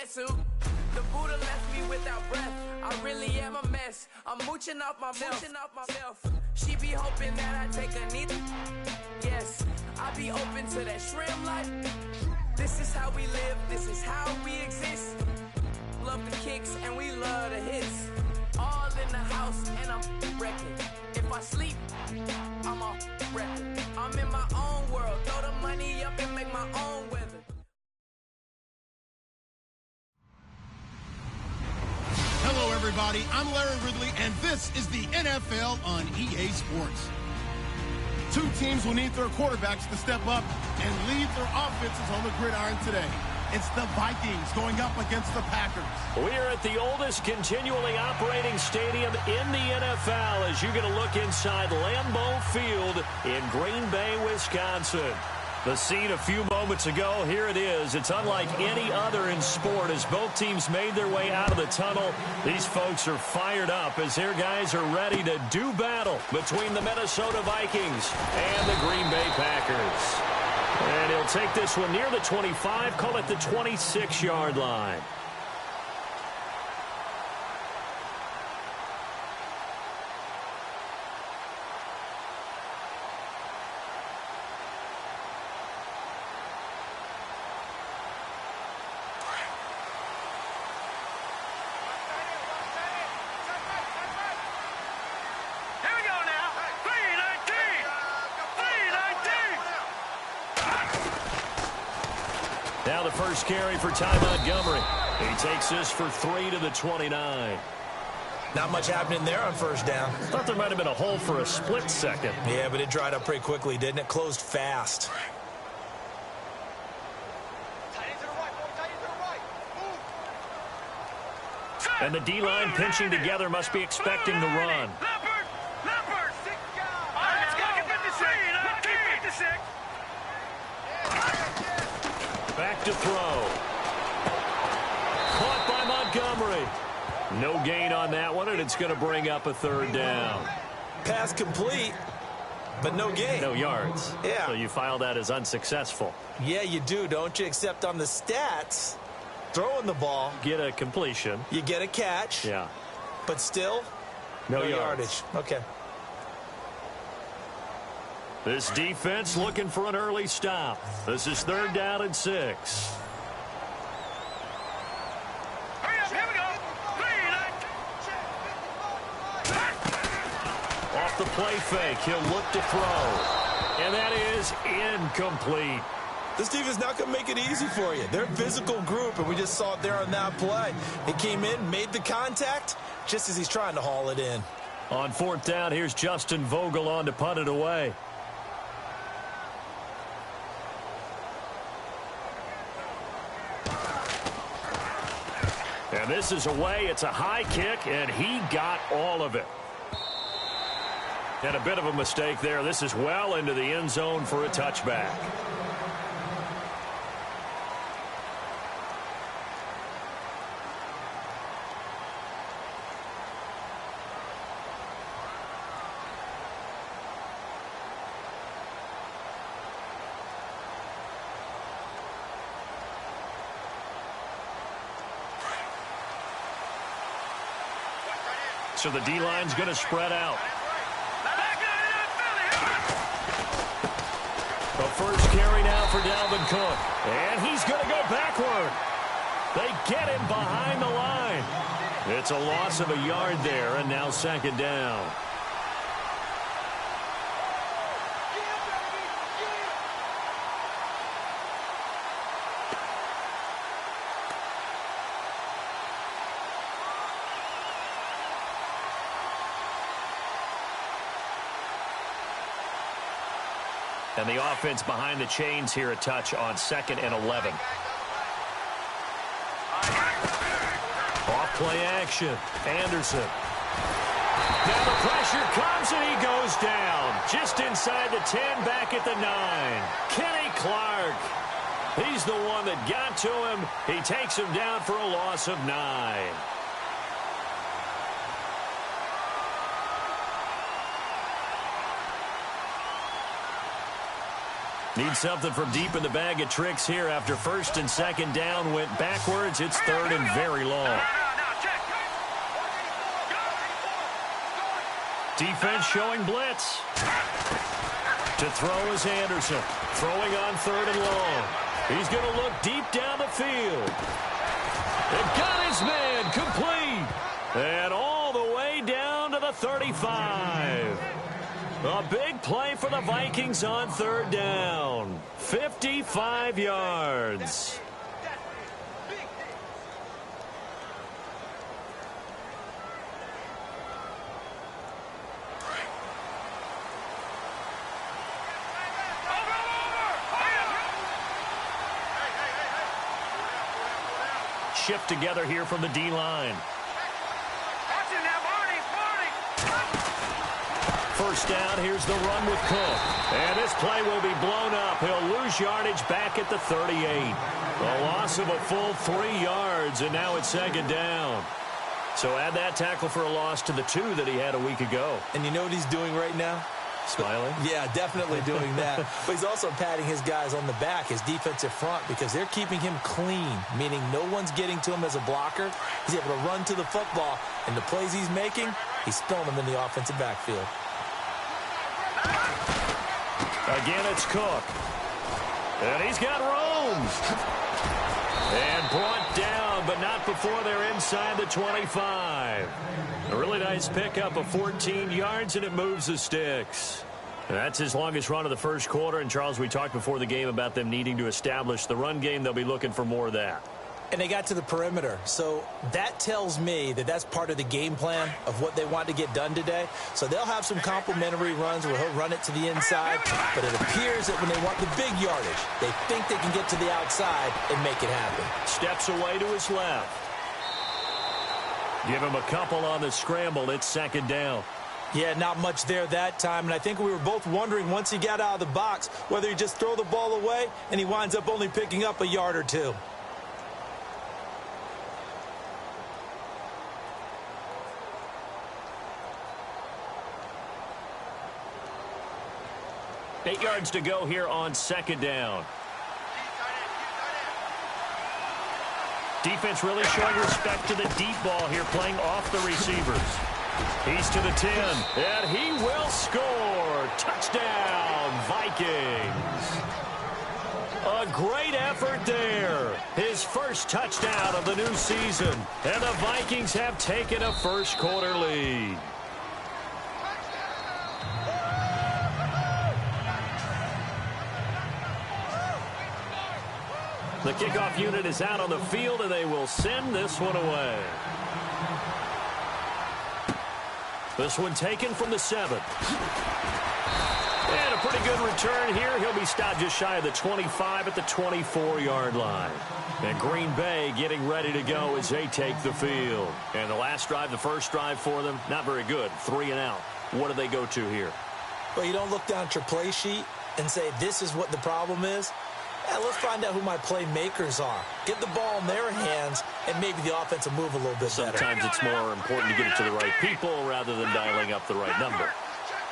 sweatsuit. The Buddha left me without breath. I really am a mess. I'm mooching off myself. She be hoping that I take a knee. Yes, I be open to that shrimp life. This is how we live. This is how we exist. Love the kicks and we love the hits. All in the house and I'm wrecking. If I sleep, I'm a record. I'm in my own world. Throw the money up and make my own weather. Hello, everybody. I'm Larry Ridley, and this is the NFL on EA Sports. Two teams will need their quarterbacks to step up and lead their offenses on the gridiron today. It's the Vikings going up against the Packers. We are at the oldest continually operating stadium in the NFL as you get a look inside Lambeau Field in Green Bay, Wisconsin. The scene a few moments ago, here it is. It's unlike any other in sport as both teams made their way out of the tunnel. These folks are fired up as their guys are ready to do battle between the Minnesota Vikings and the Green Bay Packers. And he'll take this one near the 25, call it the 26-yard line. Now the first carry for Ty Montgomery. He takes this for 3 to the 29. Not much happening there on first down. Thought there might have been a hole for a split second. Yeah, but it dried up pretty quickly, didn't it? Closed fast. And the D-line pinching together must be expecting the run. Back to throw. Caught by Montgomery. No gain on that one, and it's going to bring up a third down. Pass complete, but no gain. No yards. Yeah. So you file that as unsuccessful. Yeah, you do, don't you? Except on the stats, throwing the ball. Get a completion. You get a catch. Yeah. But still, no yardage. Okay. This defense looking for an early stop. This is 3rd down and 6. Hurry up, here we go. Off the play fake, he'll look to throw. And that is incomplete. This defense not going to make it easy for you. They're a physical group, and we just saw it there on that play. He came in, made the contact, just as he's trying to haul it in. On 4th down, here's Justin Vogel on to punt it away. And this is away. It's a high kick, and he got all of it. And a bit of a mistake there. This is well into the end zone for a touchback. So the D-line's going to spread out. The first carry now for Dalvin Cook. And he's going to go backward. They get him behind the line. It's a loss of a yard there, and now 2nd down. And the offense behind the chains here a touch on 2nd and 11. Off play action. Anderson. Now the pressure comes and he goes down. Just inside the 10, back at the 9. Kenny Clark. He's the one that got to him. He takes him down for a loss of 9. Need something from deep in the bag of tricks here after 1st and 2nd down. Went backwards. yards. It's third and very long. Defense showing blitz. To throw is Anderson. Throwing on third and long. He's going to look deep down the field. It got his man complete. And all the way down to the 35. A big play for the Vikings on third down. 55 yards. Shift together here from the D-line. First down, here's the run with Cook. And this play will be blown up. He'll lose yardage back at the 38. A loss of a full 3 yards, and now it's second down. So add that tackle for a loss to the 2 that he had a week ago. And you know what he's doing right now? Smiling? Yeah, definitely doing that. But he's also patting his guys on the back, his defensive front, because they're keeping him clean, meaning no one's getting to him as a blocker. He's able to run to the football, and the plays he's making, he's spilling them in the offensive backfield. Again, it's Cook. And he's got room. And brought down, but not before they're inside the 25. A really nice pickup of 14 yards, and it moves the sticks. That's his longest run of the first quarter. And, Charles, we talked before the game about them needing to establish the run game. They'll be looking for more of that. And they got to the perimeter. So that tells me that that's part of the game plan of what they want to get done today. So they'll have some complimentary runs where he'll run it to the inside. But it appears that when they want the big yardage, they think they can get to the outside and make it happen. Steps away to his left. Give him a couple on the scramble. It's second down. Yeah, not much there that time. And I think we were both wondering once he got out of the box whether he'd just throw the ball away and he winds up only picking up a yard or two. Eight yards to go here on second down. Defense really showing respect to the deep ball here, playing off the receivers. He's to the 10, and he will score. Touchdown, Vikings. A great effort there. His first touchdown of the new season, and the Vikings have taken a first quarter lead. The kickoff unit is out on the field, and they will send this one away. This one taken from the 7. And a pretty good return here. He'll be stopped just shy of the 25 at the 24-yard line. And Green Bay getting ready to go as they take the field. And the last drive, the first drive for them, not very good. 3 and out. What do they go to here? Well, you don't look down at your play sheet and say, this is what the problem is. Yeah, let's find out who my playmakers are. Get the ball in their hands, and maybe the offense will move a little bit better. Sometimes it's more important to get it to the right people rather than dialing up the right number.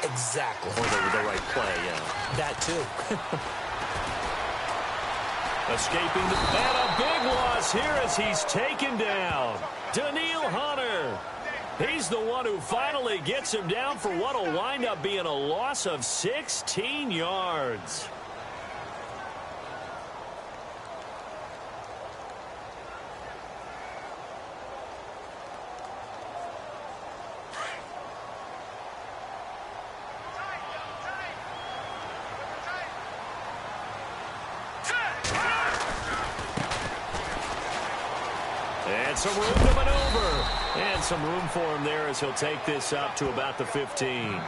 Exactly. Or the right play, yeah. That too. Escaping and a big loss here as he's taken down. Daniil Hunter. He's the one who finally gets him down for what will wind up being a loss of 16 yards. And some room to maneuver. And some room for him there as he'll take this up to about the 15.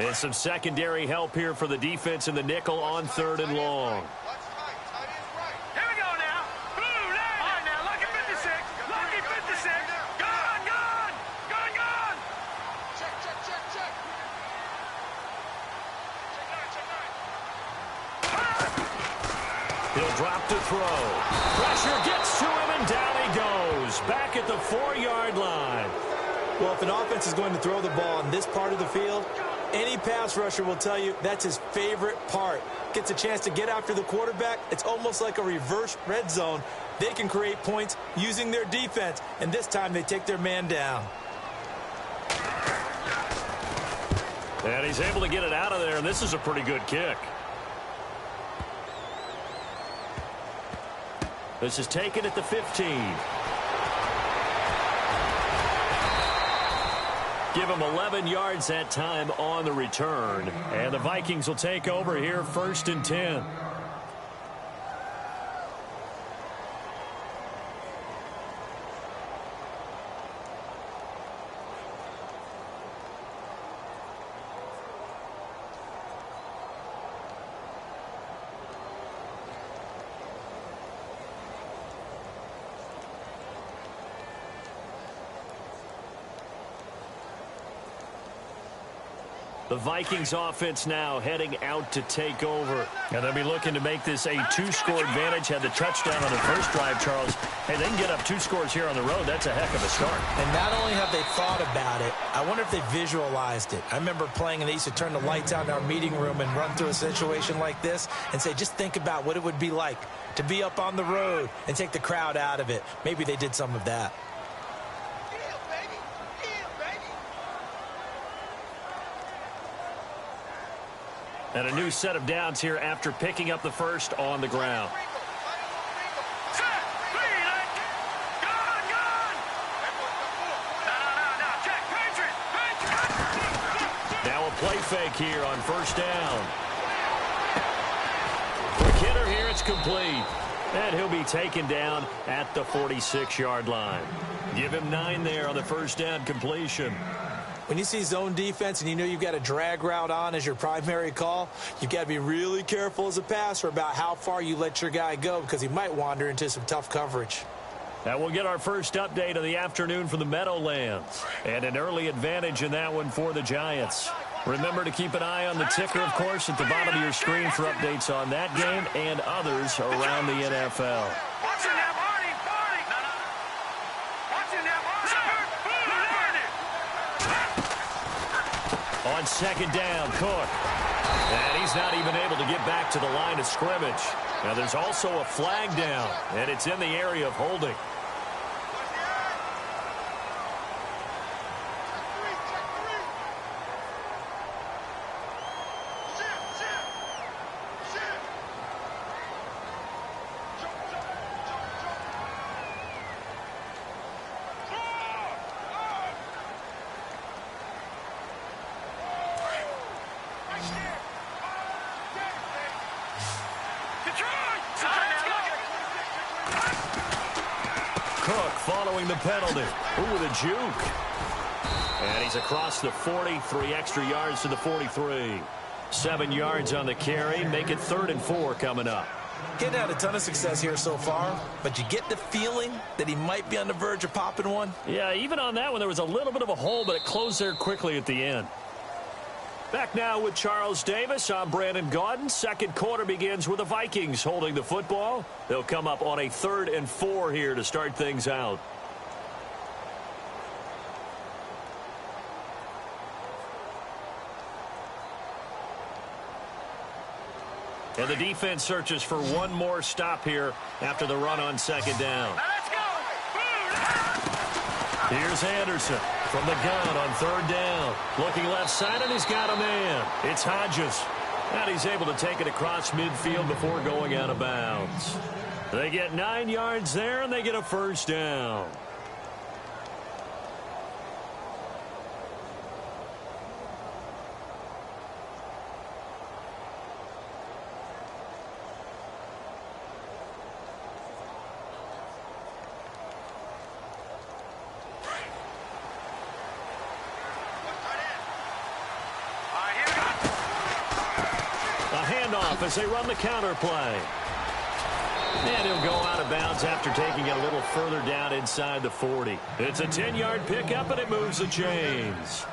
And some secondary help here for the defense in the nickel on 3rd and long. Here we go now. Blue, all right, now, lucky 56. Lucky 56. Gone, gone. Gone, gone. Check. Check 9. He'll drop to throw. Pressure gets to him, and down he goes. Back at the 4-yard line. Well, if an offense is going to throw the ball on this part of the field, any pass rusher will tell you that's his favorite part. Gets a chance to get after the quarterback. It's almost like a reverse red zone. They can create points using their defense, and this time they take their man down. And he's able to get it out of there, and this is a pretty good kick. This is taken at the 15. Give him 11 yards that time on the return. And the Vikings will take over here 1st and 10. The Vikings offense now heading out to take over. And they'll be looking to make this a 2-score advantage. Had the touchdown on the first drive, Charles. Hey, they can get up 2 scores here on the road. That's a heck of a start. And not only have they thought about it, I wonder if they visualized it. I remember playing, and they used to turn the lights out in our meeting room and run through a situation like this and say, just think about what it would be like to be up on the road and take the crowd out of it. Maybe they did some of that. And a new set of downs here after picking up the first on the ground. Now a play fake here on 1st down. Quick hitter here, it's complete. And he'll be taken down at the 46-yard line. Give him 9 there on the 1st down completion. When you see zone defense and you know you've got a drag route on as your primary call, you've got to be really careful as a passer about how far you let your guy go because he might wander into some tough coverage. Now we'll get our first update of the afternoon from the Meadowlands. And an early advantage in that one for the Giants. Remember to keep an eye on the ticker, of course, at the bottom of your screen for updates on that game and others around the NFL. On 2nd down, Cook. And he's not even able to get back to the line of scrimmage. Now there's also a flag down, and it's in the area of holding. Cook following the penalty. Ooh, with a juke. And he's across the 40, 3 extra yards to the 43. 7 yards on the carry. Make it 3rd and 4 coming up. Getting had a ton of success here so far, but you get the feeling that he might be on the verge of popping one. Yeah, even on that one, there was a little bit of a hole, but it closed there quickly at the end. Back now with Charles Davis. I'm Brandon Gaudin. 2nd quarter begins with the Vikings holding the football. They'll come up on a 3rd and 4 here to start things out. And the defense searches for one more stop here after the run on 2nd down. Here's Anderson from the gun on 3rd down. Looking left side, and he's got a man. It's Hodges. And he's able to take it across midfield before going out of bounds. They get 9 yards there, and they get a 1st down. All right, here we off as they run the counter play. And he'll go out of bounds after taking it a little further down inside the 40. It's a 10-yard pickup, and it moves the chains.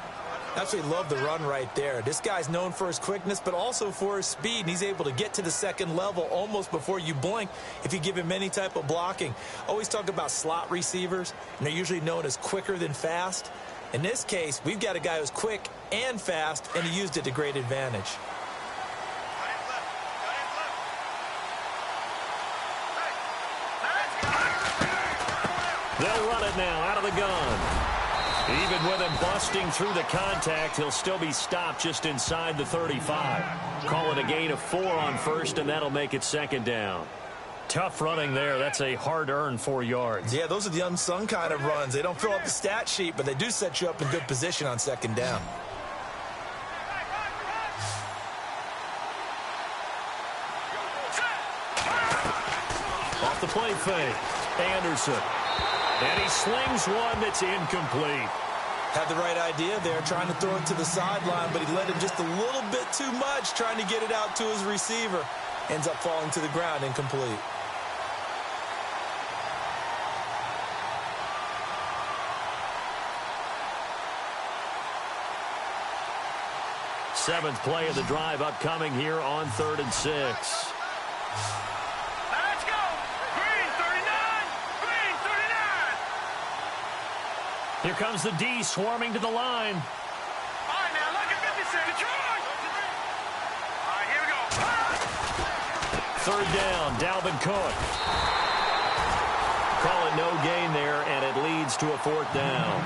Absolutely love the run right there. This guy's known for his quickness, but also for his speed, and he's able to get to the second level almost before you blink if you give him any type of blocking. Always talk about slot receivers, and they're usually known as quicker than fast. In this case, we've got a guy who's quick and fast, and he used it to great advantage. They'll run it now out of the gun. Even with him busting through the contact, he'll still be stopped just inside the 35. Call it a gain of 4 on first, and that'll make it second down. Tough running there. That's a hard-earned 4 yards. Yeah, those are the unsung kind of runs. They don't fill up the stat sheet, but they do set you up in good position on second down. Off the play fake, Anderson. And he slings one that's incomplete. Had the right idea there, trying to throw it to the sideline, but he led him just a little bit too much, trying to get it out to his receiver. Ends up falling to the ground, incomplete. Seventh play of the drive upcoming here on 3rd and 6. Here comes the D swarming to the line. All right, now, look at 56. Detroit! All right, here we go. Third down, Dalvin Cook. Call it no gain there, and it leads to a 4th down.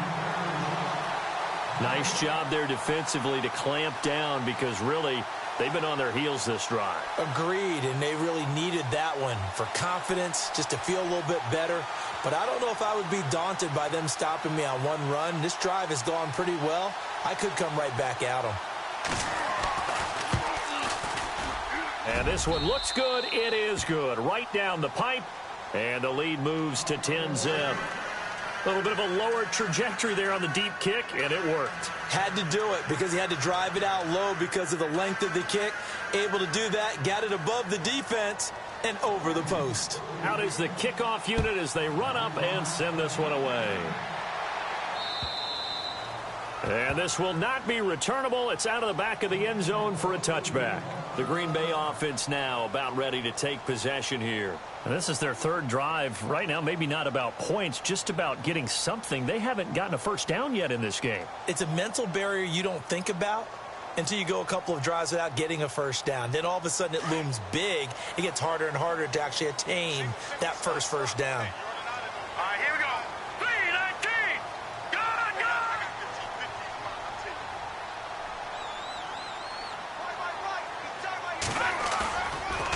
Nice job there defensively to clamp down because really they've been on their heels this drive. Agreed, and they really needed that one for confidence, just to feel a little bit better. But I don't know if I would be daunted by them stopping me on one run. This drive has gone pretty well. I could come right back at them. And this one looks good. It is good. Right down the pipe. And the lead moves to 10-zip. A little bit of a lower trajectory there on the deep kick, and it worked. Had to do it because he had to drive it out low because of the length of the kick. Able to do that, got it above the defense and over the post. Out is the kickoff unit as they run up and send this one away. And this will not be returnable. It's out of the back of the end zone for a touchback. The Green Bay offense now about ready to take possession here. And this is their 3rd drive right now. Maybe not about points, just about getting something. They haven't gotten a first down yet in this game. It's a mental barrier you don't think about until you go a couple of drives without getting a first down. Then all of a sudden it looms big. It gets harder and harder to actually attain that first down. All right, here we go. 3-19. Gone, gone.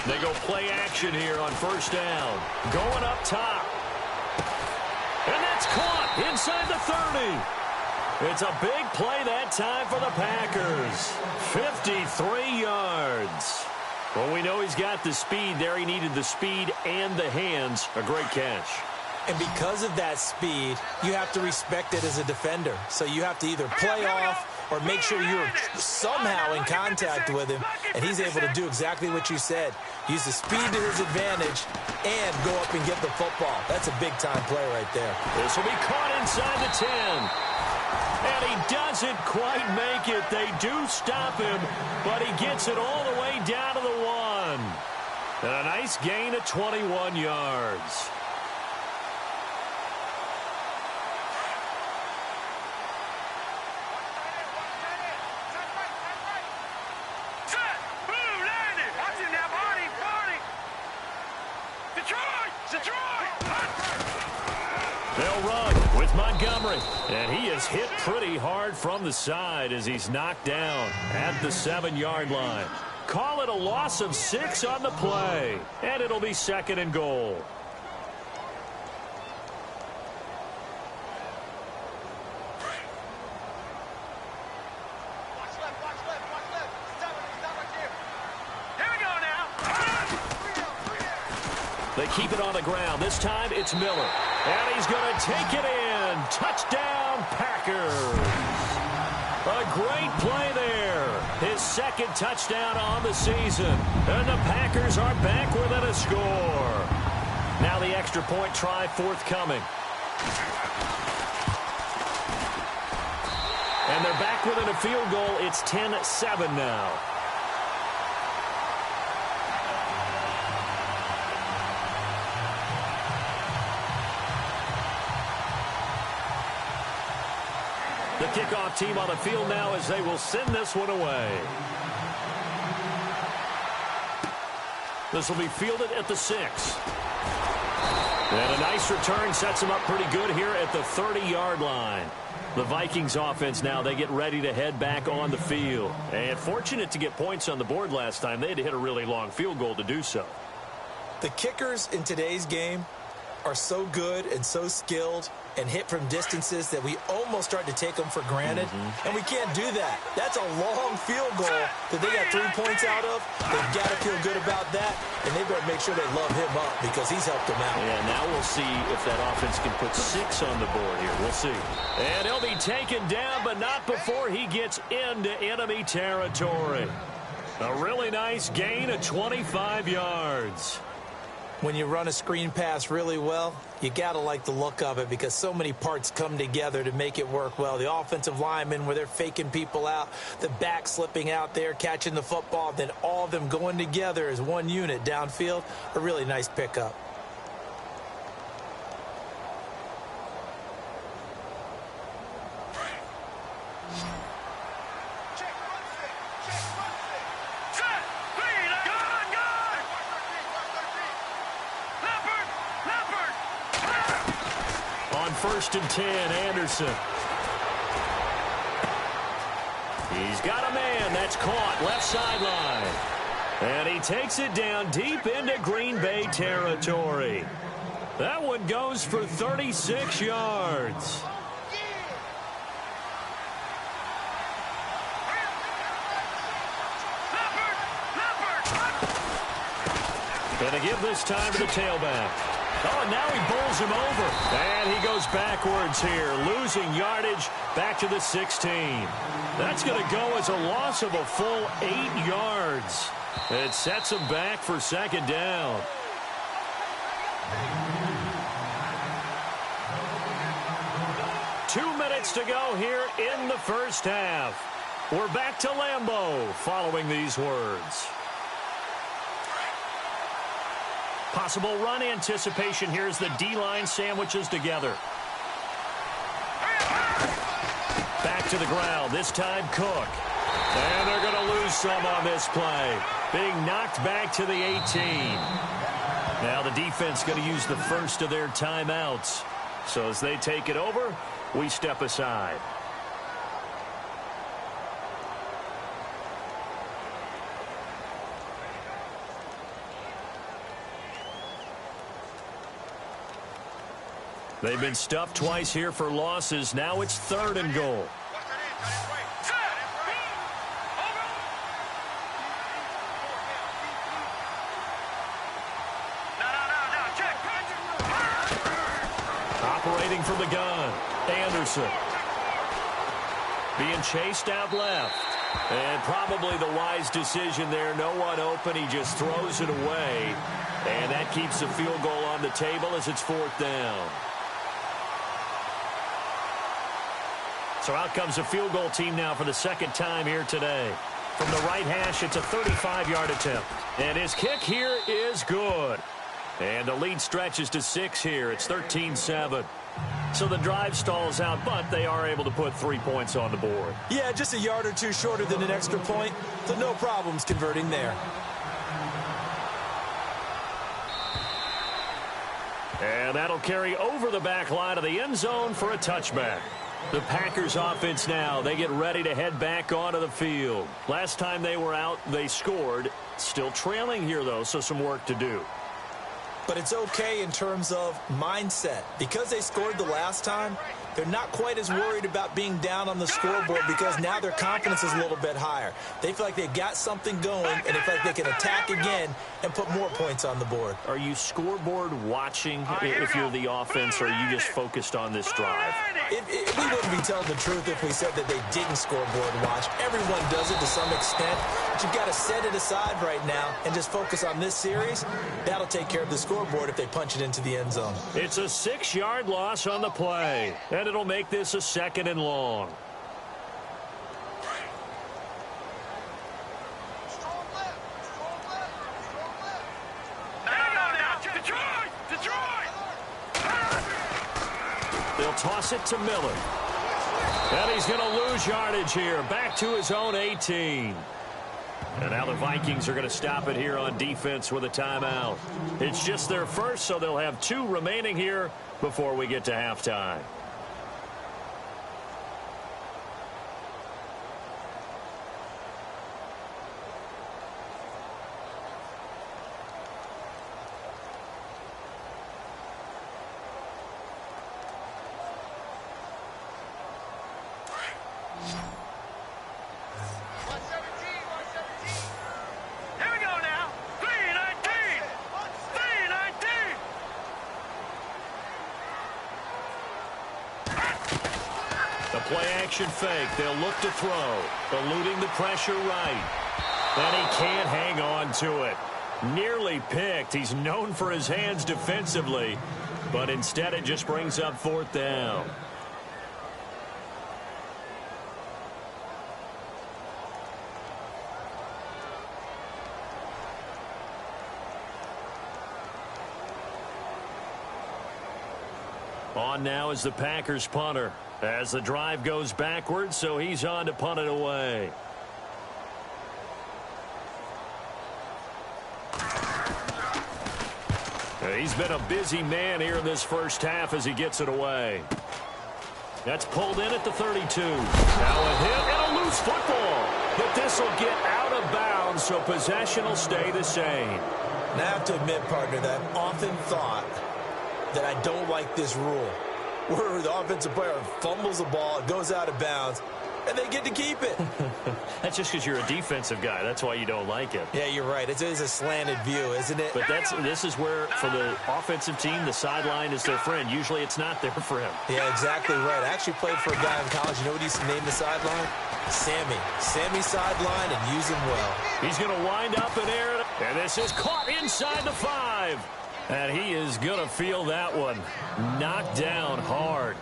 They go play action here on first down. Going up top. And that's caught inside the 30. It's a big play that time for the Packers. 53 yards. Well, we know he's got the speed there. He needed the speed and the hands. A great catch. And because of that speed, you have to respect it as a defender. So you have to either play off or make sure you're somehow in contact with him. And he's able to do exactly what you said. Use the speed to his advantage and go up and get the football. That's a big-time play right there. This will be caught inside the 10. And he doesn't quite make it. They do stop him, but he gets it all the way down to the 1. And a nice gain of 21 yards. They'll run with Montgomery. And he is hit pretty hard from the side as he's knocked down at the 7-yard line. Call it a loss of 6 on the play. And it'll be 2nd and goal. They keep it on the ground. This time it's Miller. And he's going to take it in. Touchdown, Packers. A great play there. His second touchdown on the season. And the Packers are back within a score. Now the extra point try forthcoming. And they're back within a field goal. It's 10-7 now. The kickoff team on the field now as they will send this one away. This will be fielded at the 6. And a nice return sets them up pretty good here at the 30-yard line. The Vikings offense now, they get ready to head back on the field. And fortunate to get points on the board last time. They had to hit a really long field goal to do so. The kickers in today's game are so good and so skilled and hit from distances that we almost start to take them for granted. And we can't do that. That's a long field goal that they got 3 points out of. They've got to feel good about that, and they better make sure they love him up because he's helped them out. Yeah, now we'll see if that offense can put 6 on the board here. We'll see. And he'll be taken down, but not before he gets into enemy territory. A really nice gain of 25 yards. When you run a screen pass really well, you got to like the look of it because so many parts come together to make it work well. The offensive linemen where they're faking people out, the back slipping out there, catching the football, then all of them going together as one unit downfield. A really nice pickup. First and 10, Anderson. He's got a man. That's caught left sideline. And he takes it down deep into Green Bay territory. That one goes for 36 yards. Gonna give this time to the tailback. Oh, and now he bowls him over. And he goes backwards here, losing yardage back to the 16. That's going to go as a loss of a full 8 yards. It sets him back for second down. Two minutes to go here in the first half. We're back to Lambeau following these words. Possible run anticipation here as the D-line sandwiches together. Back to the ground, this time Cook. And they're going to lose some on this play. Being knocked back to the 18. Now the defense going to use the first of their timeouts. So as they take it over, we step aside. They've been stuffed twice here for losses. Now it's 3rd and goal. Operating from the gun, Anderson. Being chased out left. And probably the wise decision there. No one open. He just throws it away. And that keeps the field goal on the table as it's 4th down. So out comes the field goal team now for the second time here today. From the right hash, it's a 35-yard attempt. And his kick here is good. And the lead stretches to 6 here. It's 13-7. So the drive stalls out, but they are able to put 3 points on the board. Yeah, just a yard or two shorter than an extra point. So no problems converting there. And that'll carry over the back line of the end zone for a touchback. The Packers offense now, they get ready to head back onto the field. Last time they were out, they scored. Still trailing here, though, so some work to do. But it's okay in terms of mindset. Because they scored the last time, they're not quite as worried about being down on the scoreboard because now their confidence is a little bit higher. They feel like they've got something going, and they feel like they can attack again and put more points on the board. Are you scoreboard watching if you're the offense, or are you just focused on this drive? We wouldn't be telling the truth if we said that they didn't scoreboard watch. Everyone does it to some extent, but you've got to set it aside right now and just focus on this series. That'll take care of the scoreboard if they punch it into the end zone. It's a 6-yard loss on the play, and it'll make this a 2nd and long. They'll toss it to Miller. And he's going to lose yardage here. Back to his own 18. And now the Vikings are going to stop it here on defense with a timeout. It's just their first, so they'll have 2 remaining here before we get to halftime. Play-action fake. They'll look to throw. Eluding the pressure right. And he can't hang on to it. Nearly picked. He's known for his hands defensively, but instead it just brings up 4th down. On now is the Packers punter. As the drive goes backwards, so he's on to punt it away. He's been a busy man here in this first half as he gets it away. That's pulled in at the 32. Now a hit and a loose football. But this will get out of bounds, so possession will stay the same. And I have to admit, partner, that I've often thought that I don't like this rule, where the offensive player fumbles the ball, it goes out of bounds, and they get to keep it. That's just because you're a defensive guy. That's why you don't like it. Yeah, you're right. It is a slanted view, isn't it? But this is where, for the offensive team, the sideline is their friend. Usually it's not there for him. Yeah, exactly right. I actually played for a guy in college. You know what he used to name the sideline? Sammy. Sammy sideline, and use him well. He's going to wind up in air, and this is caught inside the 5. And he is going to feel that one. Knocked down hard.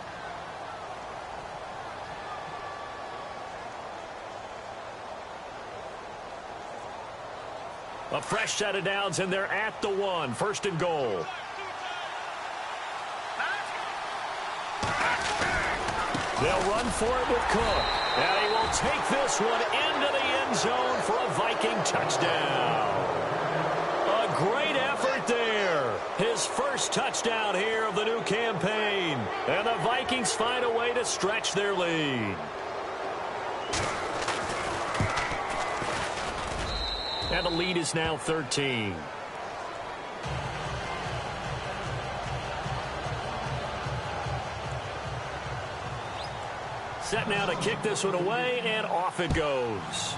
A fresh set of downs, and they're at the 1. 1st and goal. They'll run for it with Cook. And he will take this one into the end zone for a Viking touchdown. A great effort there. His first touchdown here of the new campaign. And the Vikings find a way to stretch their lead. And the lead is now 13. Set now to kick this one away, and off it goes.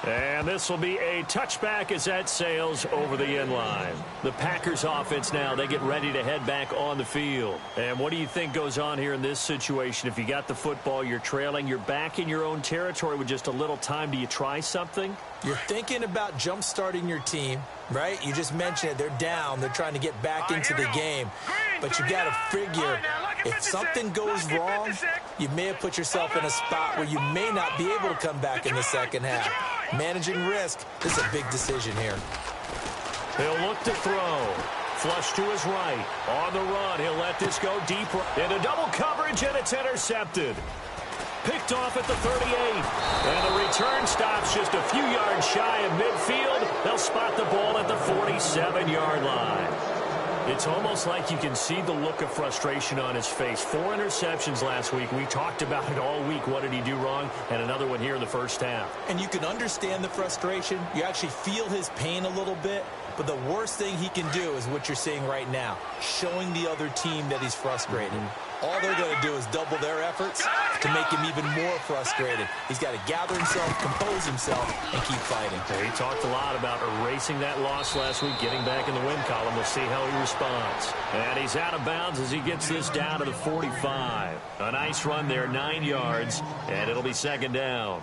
And this will be a touchback as that sails over the end line. The Packers offense now, they get ready to head back on the field. And what do you think goes on here in this situation? If you got the football, you're trailing, you're back in your own territory with just a little time. Do you try something? You're thinking about jump-starting your team, right? You just mentioned it. They're down. They're trying to get back into the game. But you got to figure, if something goes wrong, you may have put yourself in a spot where you may not be able to come back in the second half. Managing risk, this is a big decision here. He'll look to throw. Flush to his right. On the run, he'll let this go deep into double coverage, and it's intercepted. Picked off at the 38. And the return stops just a few yards shy of midfield. They'll spot the ball at the 47-yard line. It's almost like you can see the look of frustration on his face. 4 interceptions last week. We talked about it all week. What did he do wrong? And another one here in the first half. And you can understand the frustration. You actually feel his pain a little bit. But the worst thing he can do is what you're seeing right now, showing the other team that he's frustrated. All they're going to do is double their efforts to make him even more frustrated. He's got to gather himself, compose himself, and keep fighting. He talked a lot about erasing that loss last week, getting back in the win column. We'll see how he responds. And he's out of bounds as he gets this down to the 45. A nice run there, 9 yards, and it'll be second down.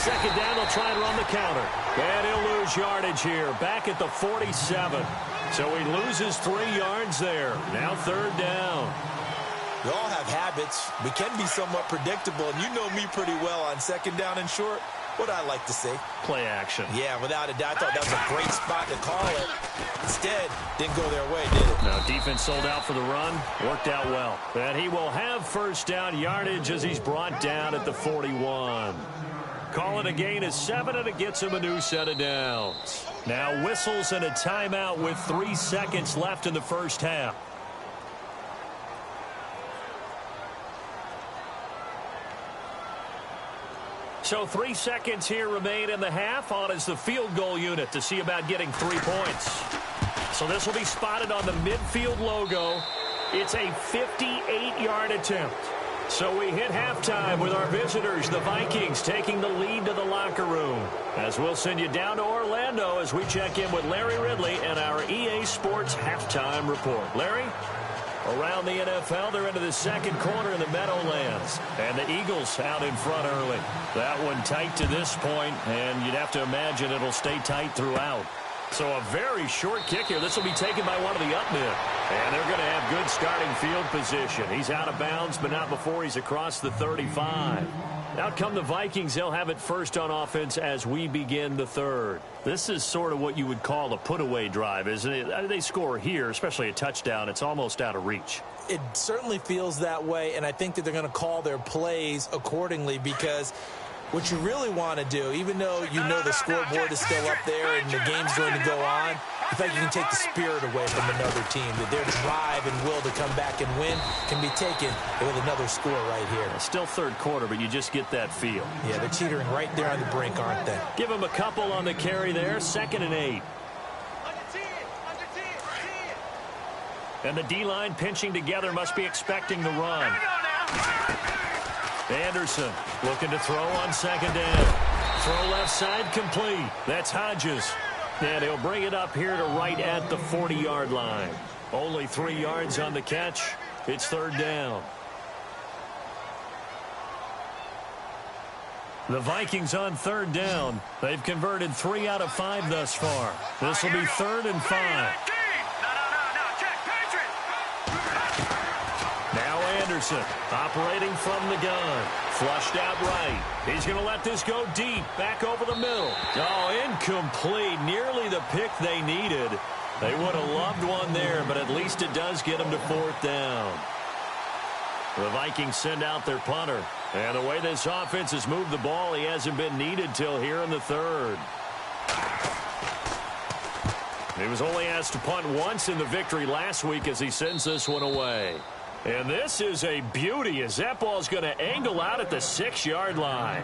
Second down, they'll try and run the counter. And he'll lose yardage here, back at the 47. So he loses 3 yards there. Now third down. We all have habits. We can be somewhat predictable, and you know me pretty well on second down and short. What I like to see. Play action. Yeah, without a doubt. I thought that was a great spot to call it. Instead, didn't go their way, did it? Now, defense sold out for the run. Worked out well. And he will have first down yardage as he's brought down at the 41. Call it a gain of 7, and it gets him a new set of downs. Now whistles and a timeout with 3 seconds left in the first half. So 3 seconds here remain in the half. On is the field goal unit to see about getting 3 points. So this will be spotted on the midfield logo. It's a 58-yard attempt. So we hit halftime with our visitors, the Vikings, taking the lead to the locker room. As we'll send you down to Orlando as we check in with Larry Ridley and our EA Sports halftime report. Larry? Around the NFL, they're into the second quarter in the Meadowlands. And the Eagles out in front early. That one tight to this point, and you'd have to imagine it'll stay tight throughout. So a very short kick here. This will be taken by one of the up men. And they're going to have good starting field position. He's out of bounds, but not before he's across the 35. Out come the Vikings. They'll have it first on offense as we begin the third. This is sort of what you would call a put-away drive, isn't it? They score here, especially a touchdown. It's almost out of reach. It certainly feels that way, and I think that they're going to call their plays accordingly because what you really want to do, even though you know the scoreboard is still up there and the game's going to go on, in fact, you can take the spirit away from another team, that their drive and will to come back and win can be taken with another score right here. Still third quarter, but you just get that feel. Yeah, they're teetering right there on the brink, aren't they? Give them a couple on the carry there, 2nd and 8. And the D-line pinching together must be expecting the run. Anderson looking to throw on 2nd down. Throw left side complete. That's Hodges. And he'll bring it up here to right at the 40-yard line. Only 3 yards on the catch. It's 3rd down. The Vikings on 3rd down. They've converted 3 out of 5 thus far. This will be 3rd and 5. Now Anderson operating from the gun. Flushed out right. He's going to let this go deep. Back over the middle. Oh, incomplete. Nearly the pick they needed. They would have loved one there, but at least it does get them to 4th down. The Vikings send out their punter. And the way this offense has moved the ball, he hasn't been needed till here in the 3rd. He was only asked to punt once in the victory last week as he sends this one away. And this is a beauty as that ball's going to angle out at the 6-yard line.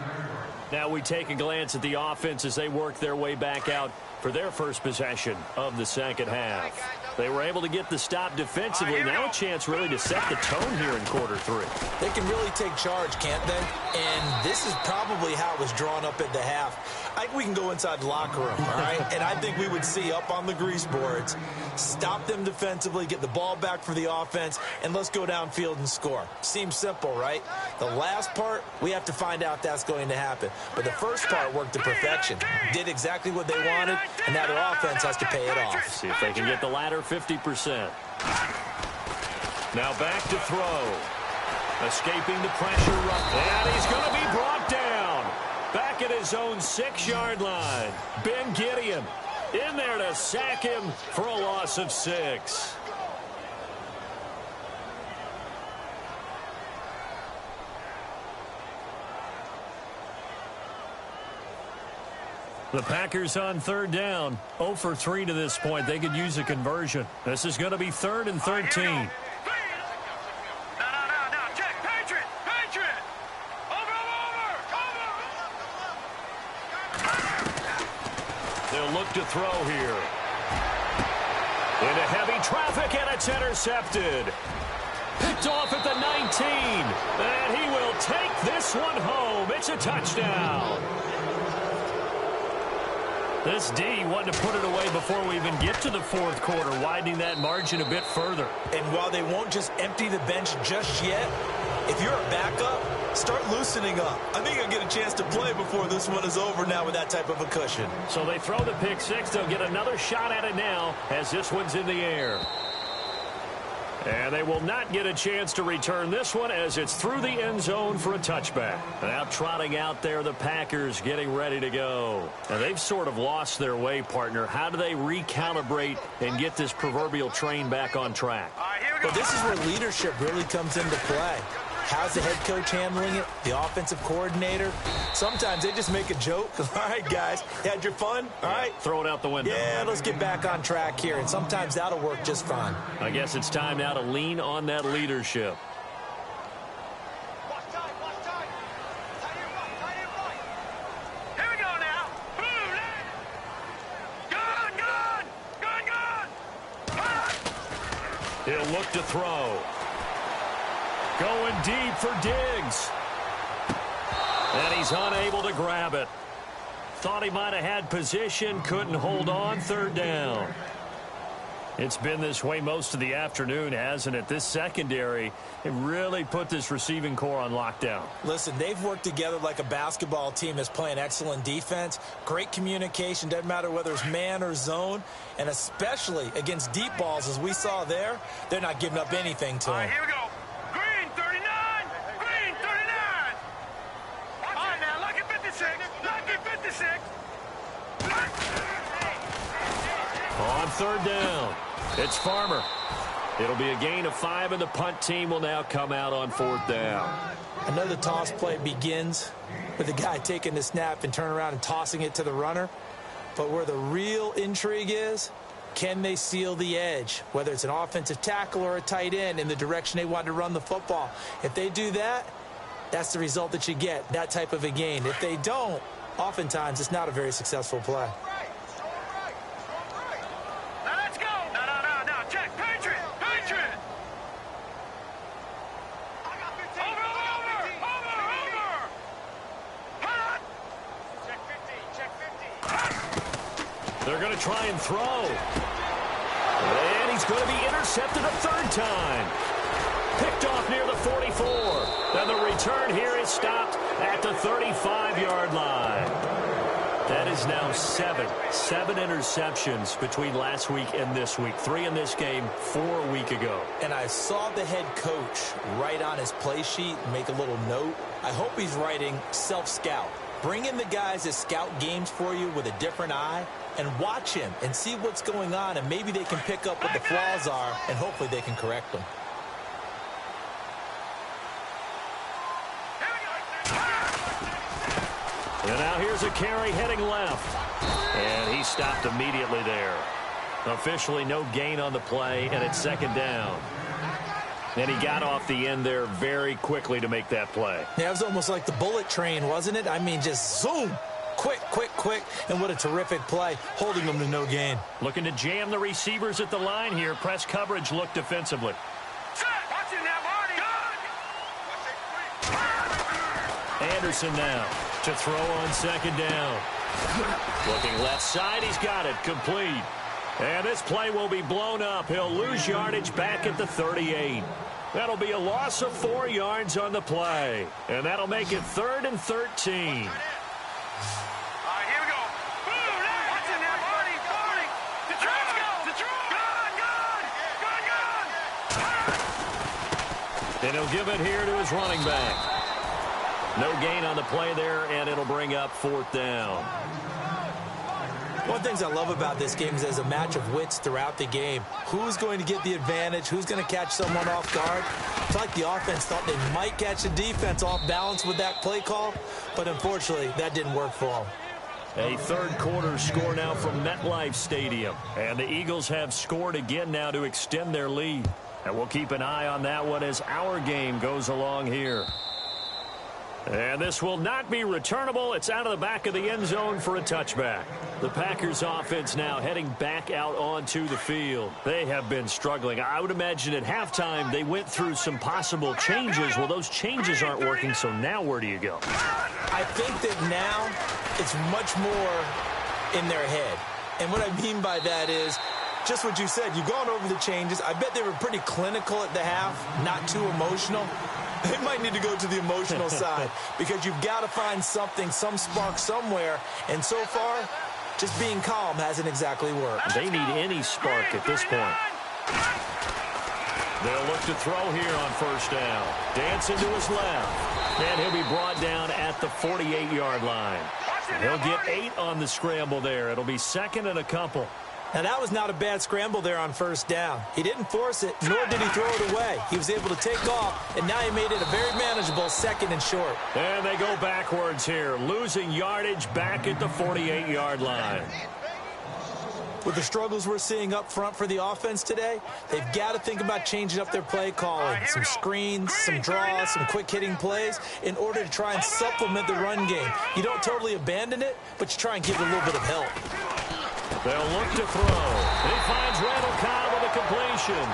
Now we take a glance at the offense as they work their way back out for their first possession of the second half. They were able to get the stop defensively. Now a chance really to set the tone here in quarter 3. They can really take charge, can't they? And this is probably how it was drawn up at the half. I think we can go inside the locker room, all right? And I think we would see up on the grease boards, stop them defensively, get the ball back for the offense, and let's go downfield and score. Seems simple, right? The last part, we have to find out if that's going to happen. But the first part worked to perfection. Did exactly what they wanted, and now their offense has to pay it off. See if they can get the latter 50%. Now back to throw. Escaping the pressure. And he's going to be brought down. Back at his own 6-yard line. Ben Gideon in there to sack him for a loss of 6. The Packers on third down, 0 for 3 to this point. They could use a conversion. This is going to be 3rd and 13. No, check. Patriot. Over. They'll look to throw here. Into heavy traffic, and it's intercepted. Picked off at the 19. And he will take this one home. It's a touchdown. This D wanted to put it away before we even get to the fourth quarter, widening that margin a bit further. And while they won't just empty the bench just yet, if you're a backup, start loosening up. I think you'll get a chance to play before this one is over now with that type of a cushion. So they throw the pick six. They'll get another shot at it now as this one's in the air. And they will not get a chance to return this one as it's through the end zone for a touchback. Now trotting out there, the Packers getting ready to go. And they've sort of lost their way, partner. How do they recalibrate and get this proverbial train back on track? But this is where leadership really comes into play. How's the head coach handling it? The offensive coordinator? Sometimes they just make a joke. All right, guys, had your fun? All right. Throw it out the window. Yeah, let's get back on track here. And sometimes that'll work just fine. I guess it's time now to lean on that leadership. Here we go now. Gun. He'll look to throw. Going deep for Diggs. And he's unable to grab it. Thought he might have had position, couldn't hold on, 3rd down. It's been this way most of the afternoon, hasn't it? This secondary, it really put this receiving core on lockdown. Listen, they've worked together like a basketball team that's playing excellent defense. Great communication, doesn't matter whether it's man or zone. And especially against deep balls, as we saw there, they're not giving up anything to him. Here we go. Green 39. Green 39. All right, now, lucky 56. Lucky 56. On 3rd down, it's Farmer. It'll be a gain of 5, and the punt team will now come out on 4th down. Another toss play begins with the guy taking the snap and turning around and tossing it to the runner. But where the real intrigue is, can they seal the edge, whether it's an offensive tackle or a tight end, in the direction they want to run the football? If they do that, that's the result that you get, that type of a gain. If they don't, oftentimes it's not a very successful play. Now let's go. No. Check. Patriot. Over. Hot. Check 50. They're going to try and throw. And he's going to be intercepted a 3rd time. Picked off near the 44. And the return here is stopped at the 35-yard line. That is now 7 interceptions between last week and this week. 3 in this game, 4 a week ago. And I saw the head coach write on his play sheet, make a little note. I hope he's writing self-scout. Bring in the guys that scout games for you with a different eye and watch him and see what's going on, and maybe they can pick up what the flaws are, and hopefully they can correct them. And now here's a carry heading left. And he stopped immediately there. Officially no gain on the play, and it's 2nd down. And he got off the end there very quickly to make that play. Yeah, it was almost like the bullet train, wasn't it? I mean, just zoom. Quick. And what a terrific play, holding them to no gain. Looking to jam the receivers at the line here. Press coverage look defensively. Watch it now, Marty. Anderson now to throw on 2nd down. Looking left side, he's got it, complete. And this play will be blown up. He'll lose yardage back at the 38. That'll be a loss of 4 yards on the play. And that'll make it 3rd and 13. And he'll give it here to his running back. No gain on the play there, and it'll bring up 4th down. One of the things I love about this game is there's a match of wits throughout the game. Who's going to get the advantage? Who's going to catch someone off guard? It's like the offense thought they might catch the defense off balance with that play call, but unfortunately, that didn't work for them. A third quarter score now from MetLife Stadium. And the Eagles have scored again now to extend their lead. And we'll keep an eye on that one as our game goes along here. And this will not be returnable. It's out of the back of the end zone for a touchback. The Packers offense now heading back out onto the field. They have been struggling. I would imagine at halftime they went through some possible changes. Well, those changes aren't working, so now where do you go? I think that now it's much more in their head. And what I mean by that is just what you said. You've gone over the changes. I bet they were pretty clinical at the half, not too emotional. They might need to go to the emotional side because you've got to find something, some spark somewhere. And so far, just being calm hasn't exactly worked. They need any spark at this point. They'll look to throw here on first down. Dancing to his left. And he'll be brought down at the 48-yard line. He'll get 8 on the scramble there. It'll be second and a couple. Now, that was not a bad scramble there on first down. He didn't force it, nor did he throw it away. He was able to take off, and now he made it a very manageable second and short. And they go backwards here, losing yardage back at the 48-yard line. With the struggles we're seeing up front for the offense today, they've got to think about changing up their play calling. Some screens, some draws, some quick-hitting plays in order to try and supplement the run game. You don't totally abandon it, but you try and give it a little bit of help. They'll look to throw. He finds Randall Cobb with a completion.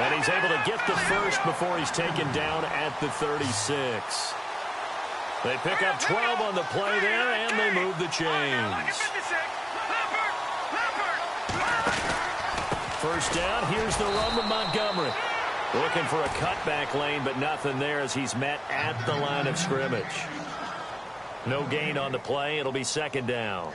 And he's able to get the first before he's taken down at the 36. They pick up 12 on the play there, and they move the chains. First down, here's the run with Montgomery. Looking for a cutback lane, but nothing there as he's met at the line of scrimmage. No gain on the play. It'll be second down.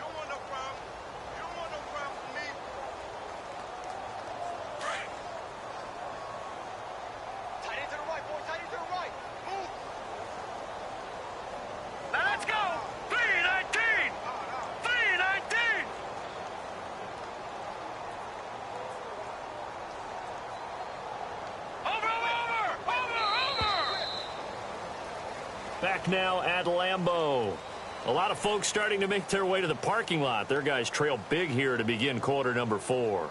Back now at Lambeau. A lot of folks starting to make their way to the parking lot. Their guys trail big here to begin quarter number 4.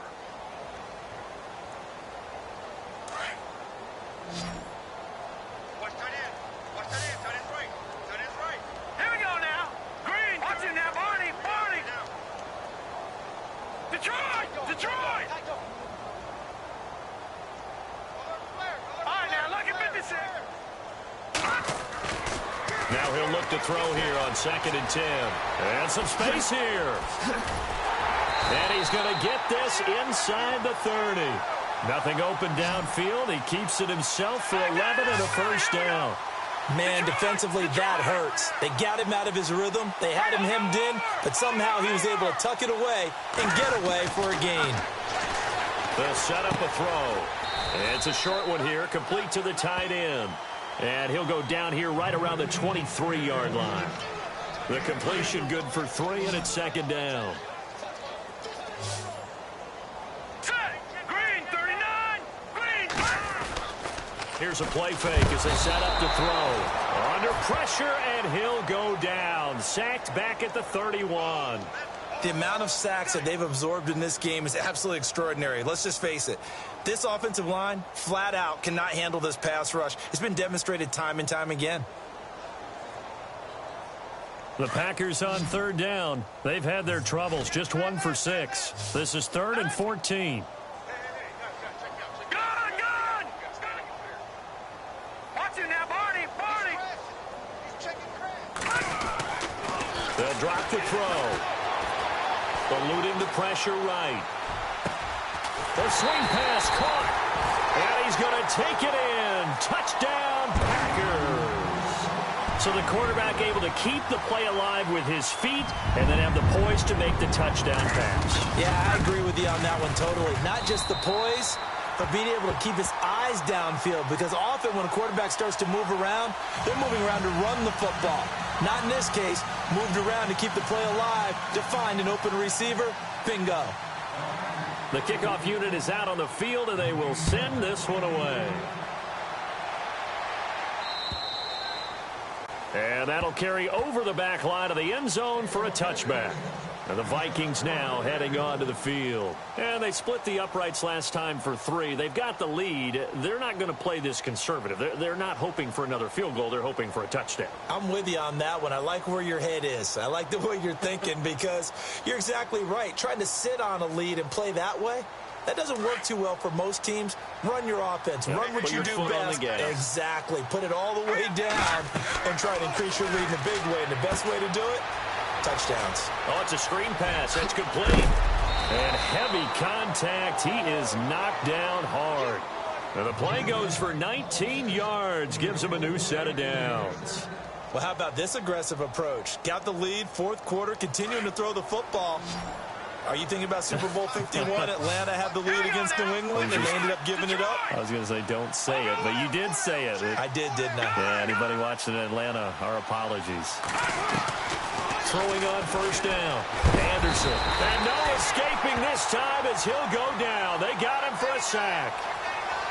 Here we go now. Green, watch it now, Barney. Detroit. All right, now look at 56. Now he'll look to throw here on second and 10. And some space here. And he's going to get this inside the 30. Nothing open downfield. He keeps it himself for 11 and a first down. Man, defensively, that hurts. They got him out of his rhythm. They had him hemmed in, but somehow he was able to tuck it away and get away for a gain. They'll set up a throw. And it's a short one here, complete to the tight end. And he'll go down here right around the 23-yard line. The completion good for 3, and it's second down. Green, 39. Green. Here's a play fake as they set up to throw. Under pressure, and he'll go down. Sacked back at the 31. The amount of sacks that they've absorbed in this game is absolutely extraordinary. Let's just face it. This offensive line, flat out, cannot handle this pass rush. It's been demonstrated time and time again. The Packers on third down. They've had their troubles, just 1 for 6. This is 3rd and 14. Gone. Watch it now, Barney. They'll drop the throw. Eluding the pressure right. The swing pass caught. And he's going to take it in. Touchdown, Packers. So the quarterback able to keep the play alive with his feet and then have the poise to make the touchdown pass. Yeah, I agree with you on that one totally. Not just the poise, but being able to keep his eyes downfield, because often when a quarterback starts to move around, they're moving around to run the football. Not in this case. Moved around to keep the play alive, to find an open receiver. Bingo. The kickoff unit is out on the field, and they will send this one away. And that'll carry over the back line of the end zone for a touchback. And the Vikings now heading onto the field. And they split the uprights last time for 3. They've got the lead. They're not going to play this conservative. They're not hoping for another field goal. They're hoping for a touchdown. I'm with you on that one. I like where your head is. I like the way you're thinking because you're exactly right. Trying to sit on a lead and play that way, that doesn't work too well for most teams. Run your offense. Run what you do best. Exactly. Put it all the way down and try to increase your lead in a big way. And the best way to do it, touchdowns. Oh, it's a screen pass. That's complete. And heavy contact. He is knocked down hard. And the play goes for 19 yards. Gives him a new set of downs. Well, how about this aggressive approach? Got the lead, fourth quarter, continuing to throw the football. Are you thinking about Super Bowl 51? Atlanta had the lead against New England, and they ended up giving it up? I was going to say don't say it, but you did say it. I did, didn't I? Yeah, anybody watching Atlanta, our apologies. Throwing on first down. Anderson. And no escaping this time as he'll go down. They got him for a sack.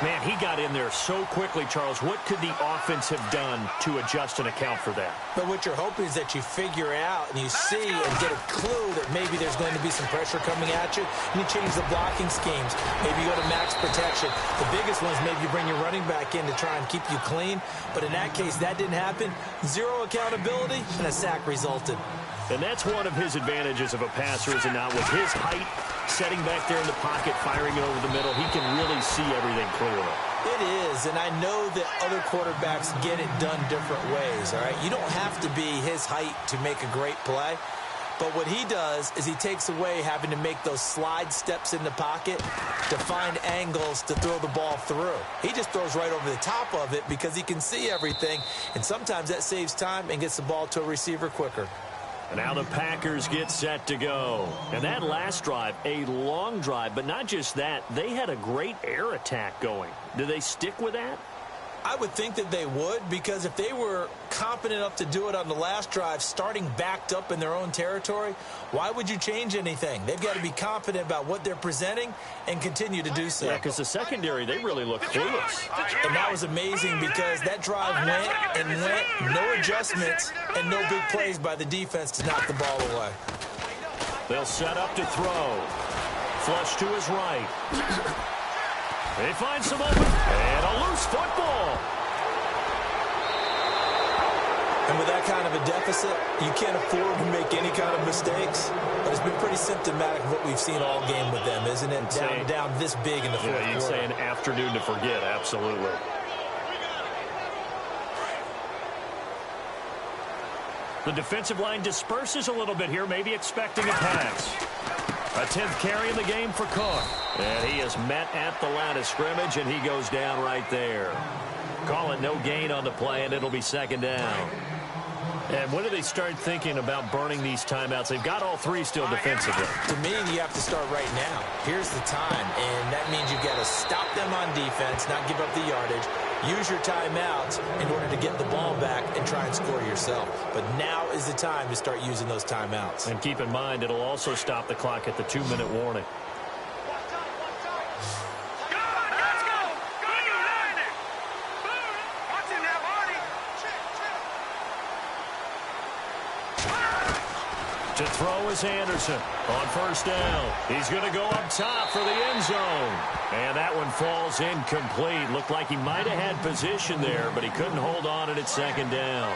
Man, he got in there so quickly, Charles. What could the offense have done to adjust and account for that? But what you're hoping is that you figure out and you see and get a clue that maybe there's going to be some pressure coming at you, and you change the blocking schemes. Maybe you go to max protection. The biggest one is maybe you bring your running back in to try and keep you clean. But in that case, that didn't happen. Zero accountability, and a sack resulted. And that's one of his advantages of a passer, is it not? With his height, setting back there in the pocket, firing it over the middle, he can really see everything clearly. It is, and I know that other quarterbacks get it done different ways, all right? You don't have to be his height to make a great play. But what he does is he takes away having to make those slide steps in the pocket to find angles to throw the ball through. He just throws right over the top of it because he can see everything, and sometimes that saves time and gets the ball to a receiver quicker. And now the Packers get set to go. And that last drive, a long drive, but not just that, they had a great air attack going. Do they stick with that? I would think that they would, because if they were confident enough to do it on the last drive, starting backed up in their own territory, why would you change anything? They've got to be confident about what they're presenting and continue to do so. Yeah, because the secondary, they really look clueless. And that was amazing because that drive went and went, no adjustments, and no big plays by the defense to knock the ball away. They'll set up to throw. Flush to his right. They find some open, and a loose football. And with that kind of a deficit, you can't afford to make any kind of mistakes. But it's been pretty symptomatic of what we've seen all game with them, isn't it? Down this big in the fourth quarter. You'd say an afternoon to forget, absolutely. The defensive line disperses a little bit here, maybe expecting a pass. A 10th carry in the game for Cook. And he is met at the line of scrimmage, and he goes down right there. Call it no gain on the play, and it'll be second down. And when do they start thinking about burning these timeouts? They've got all three still defensively. To me, you have to start right now. Here's the time, and that means you've got to stop them on defense, not give up the yardage. Use your timeouts in order to get the ball back and try and score yourself. But now is the time to start using those timeouts. And keep in mind, it'll also stop the clock at the 2-minute warning. To throw is Anderson on first down. He's going to go up top for the end zone. And that one falls incomplete. Looked like he might have had position there, but he couldn't hold on at second down.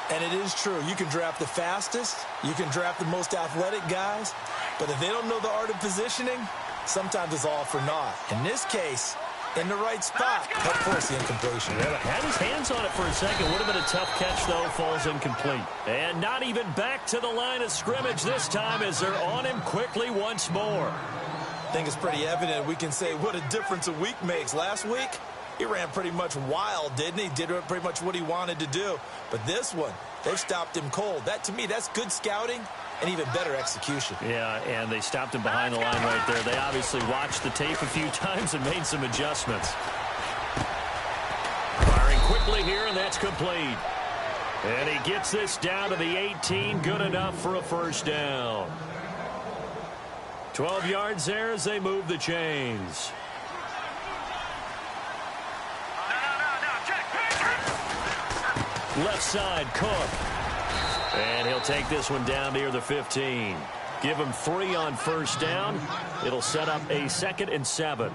And it is true. You can draft the fastest. You can draft the most athletic guys. But if they don't know the art of positioning, sometimes it's all for naught. In this case, in the right spot, help force the incompletion. Yeah, had his hands on it for a second. Would have been a tough catch, though. Falls incomplete. And not even back to the line of scrimmage this time as they're on him quickly once more. I think it's pretty evident. We can say what a difference a week makes. Last week, he ran pretty much wild, didn't he? Did pretty much what he wanted to do. But this one, they've stopped him cold. That, to me, that's good scouting and even better execution. Yeah, and they stopped him behind the line right there. They obviously watched the tape a few times and made some adjustments. Firing quickly here, and that's complete. And he gets this down to the 18. Good enough for a first down. 12 yards there as they move the chains. Left side, Cook. And he'll take this one down near the 15. Give him 3 on first down. It'll set up a 2nd and 7.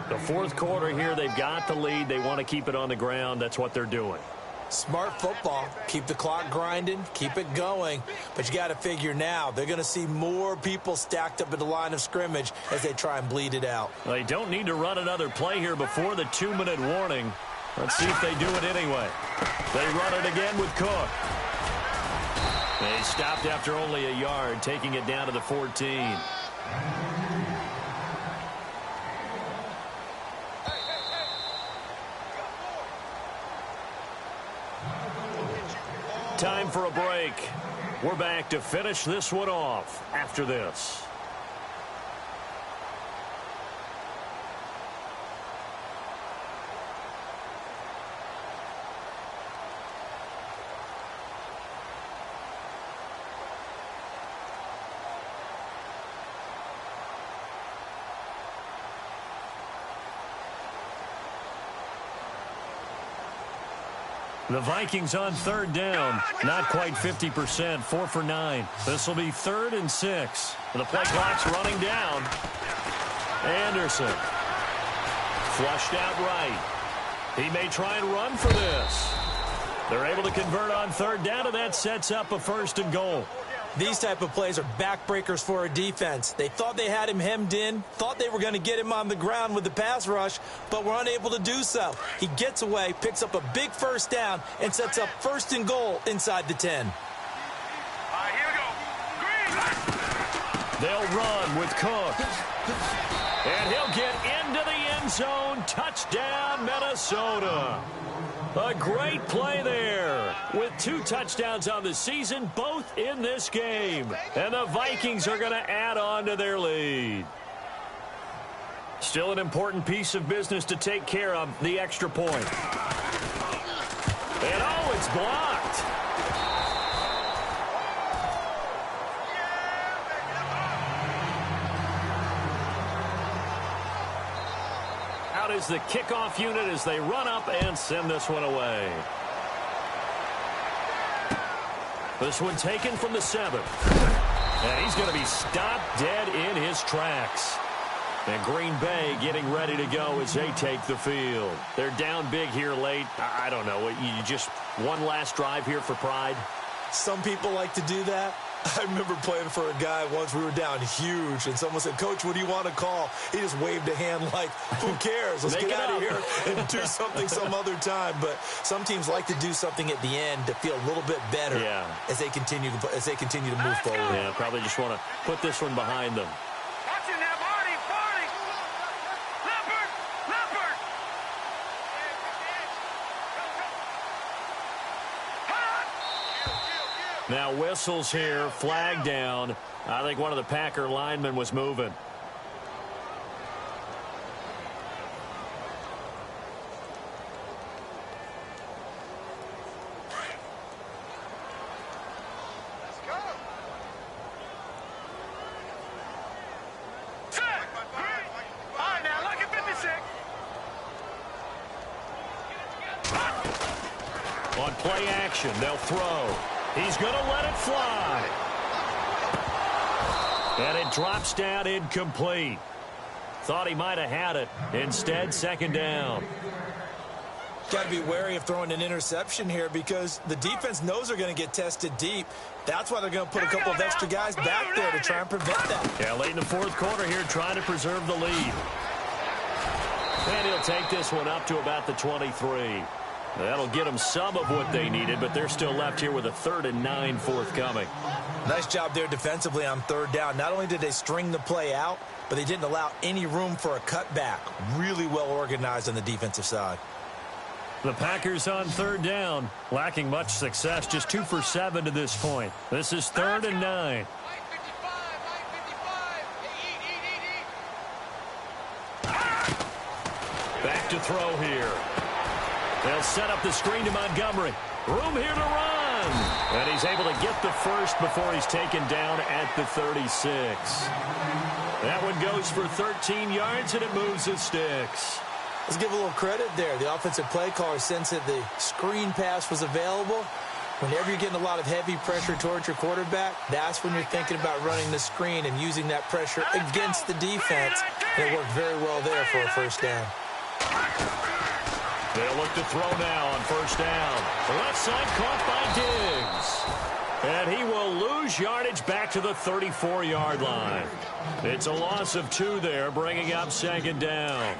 The fourth quarter here, they've got the lead. They want to keep it on the ground. That's what they're doing. Smart football. Keep the clock grinding. Keep it going. But you got to figure now, they're going to see more people stacked up at the line of scrimmage as they try and bleed it out. They don't need to run another play here before the 2-minute warning. Let's see if they do it anyway. They run it again with Cook. They stopped after only a yard, taking it down to the 14. Time for a break. We're back to finish this one off after this. The Vikings on 3rd down. Not quite 50%. 4 for 9. This will be 3rd and 6. The play clock's running down. Anderson. Flushed out right. He may try and run for this. They're able to convert on 3rd down, and that sets up a 1st and goal. These type of plays are backbreakers for a defense. They thought they had him hemmed in, thought they were going to get him on the ground with the pass rush, but were unable to do so. He gets away, picks up a big 1st down, and sets up 1st and goal inside the 10. All right, here we go. Green light. They'll run with Cook. And he'll get into the end zone. Touchdown, Minnesota. A great play there with 2 touchdowns on the season, both in this game. And the Vikings are going to add on to their lead. Still an important piece of business to take care of, the extra point. And oh, it's blocked. Out is the kickoff unit as they run up and send this one away. This one taken from the 7th. And he's going to be stopped dead in his tracks. And Green Bay getting ready to go as they take the field. They're down big here late. I don't know. You just one last drive here for pride? Some people like to do that. I remember playing for a guy once. We were down huge, and someone said, "Coach, what do you want to call?" He just waved a hand like, "Who cares? Let's get out of here and do something some other time." But some teams like to do something at the end to feel a little bit better as they continue to move forward. Yeah, probably just want to put this one behind them. Watching that body, body. Leopard, leopard. Now whistles here, flag down. I think one of the Packer linemen was moving. Let's go. Set. All right, now look at 56. On play action, they'll throw. He's going to let it fly. And it drops down incomplete. Thought he might have had it. Instead, 2nd down. Got to be wary of throwing an interception here because the defense knows they're going to get tested deep. That's why they're going to put a couple of extra guys back there to try and prevent that. Yeah, late in the 4th quarter here, trying to preserve the lead. And he'll take this one up to about the 23. That'll get them some of what they needed, but they're still left here with a 3rd and 9 forthcoming. Nice job there defensively on 3rd down. Not only did they string the play out, but they didn't allow any room for a cutback. Really well organized on the defensive side. The Packers on 3rd down, lacking much success, just 2 for 7 to this point. This is 3rd and 9. Back to throw here. They'll set up the screen to Montgomery. Room here to run. And he's able to get the first before he's taken down at the 36. That one goes for 13 yards, and it moves the sticks. Let's give a little credit there. The offensive play caller sensed that the screen pass was available. Whenever you're getting a lot of heavy pressure towards your quarterback, that's when you're thinking about running the screen and using that pressure against the defense. And it worked very well there for a first down. They'll look to throw now on first down. The left side caught by Diggs. And he will lose yardage back to the 34-yard line. It's a loss of 2 there, bringing up second down.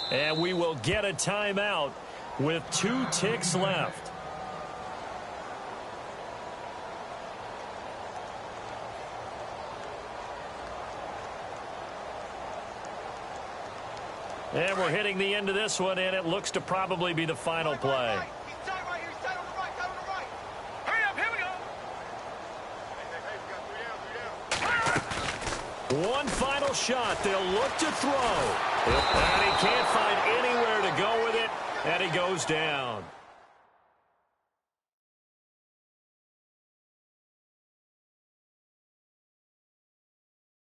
And we will get a timeout with 2 ticks left. And we're hitting the end of this one, and it looks to probably be the final play. One final shot. They'll look to throw. And he can't find anywhere to go with it, and he goes down.